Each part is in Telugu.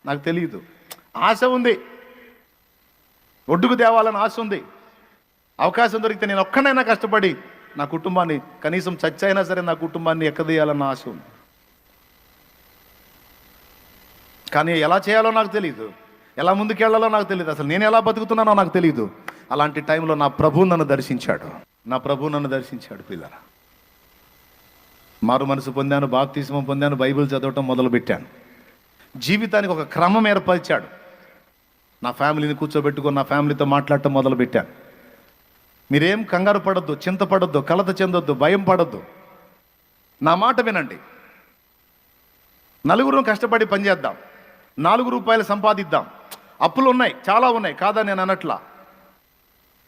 నాకు తెలియదు. ఆశ ఉంది, ఒడ్డుకు తేవాలని ఆశ ఉంది. అవకాశం దొరికితే నేను ఒక్కనైనా కష్టపడి నా కుటుంబాన్ని, కనీసం చచ్చైనా సరే నా కుటుంబాన్ని ఎక్కదీయాలన్న ఆశ ఉంది. కానీ ఎలా చేయాలో నాకు తెలియదు, ఎలా ముందుకెళ్లాలో నాకు తెలియదు, అసలు నేను ఎలా బతుకుతున్నానో నాకు తెలియదు. అలాంటి టైంలో నా ప్రభువు నన్ను దర్శించాడు. నా ప్రభువు నన్ను దర్శించాడు. పిల్లల మారు మనసు పొందాను, బాప్తిస్మం పొందాను, బైబిల్ చదవటం మొదలుపెట్టాను. జీవితానికి ఒక క్రమం ఏర్పరిచాడు. నా ఫ్యామిలీని కూర్చోబెట్టుకొని నా ఫ్యామిలీతో మాట్లాడటం మొదలుపెట్టాను. మీరేం కంగారు పడొద్దు, చింతపడొద్దు, కలత చెందొద్దు, భయం పడొద్దు. నా మాట వినండి. నలుగురు కష్టపడి పనిచేద్దాం, 4 రూపాయలు సంపాదిద్దాం. అప్పులు ఉన్నాయి, చాలా ఉన్నాయి, కాదా నేను అనట్లా.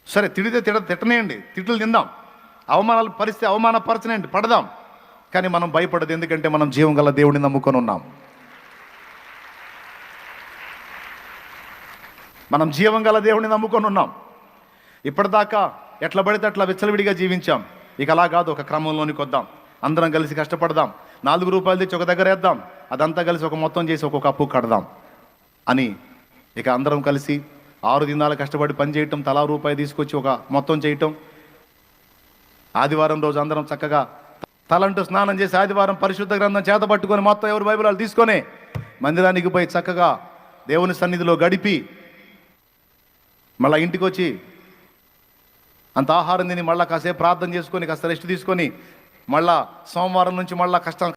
సరే, తిడితే తిట్టనేయండి, తిట్లు తిందాం, అవమానాలు పరిస్థితి అవమానపరచనేయండి, పడదాం. కానీ మనం భయపడదు, ఎందుకంటే మనం జీవం గల దేవుడిని నమ్ముకొని ఉన్నాం. మనం జీవం గల దేవుడిని నమ్ముకొని ఉన్నాం. ఇప్పటిదాకా ఎట్లా పడితే అట్లా విచ్చలవిడిగా జీవించాం. ఇక అలా కాదు, ఒక క్రమంలోనికి వద్దాం. అందరం కలిసి కష్టపడదాం, 4 రూపాయలు తెచ్చి ఒక దగ్గర వేద్దాం, అదంతా కలిసి ఒక మొత్తం చేసి ఒక్కొక్క అప్పు కడదాం అని ఇక అందరం కలిసి 6 దినాలు కష్టపడి పని చేయటం, తలా రూపాయి తీసుకొచ్చి ఒక మొత్తం చేయటం. ఆదివారం రోజు అందరం చక్కగా తలంటూ స్నానం చేసి ఆదివారం పరిశుద్ధ గ్రంథం చేత పట్టుకొని మొత్తం ఎవరు బైబిల్ తీసుకొని మందిరానికి పోయి చక్కగా దేవుని సన్నిధిలో గడిపి మళ్ళీ ఇంటికి వచ్చి అంత ఆహారం తిని మళ్ళీ కాసేపు ప్రార్థన చేసుకొని కాస్త రెస్ట్ తీసుకొని మళ్ళా సోమవారం నుంచి మళ్ళీ కష్టం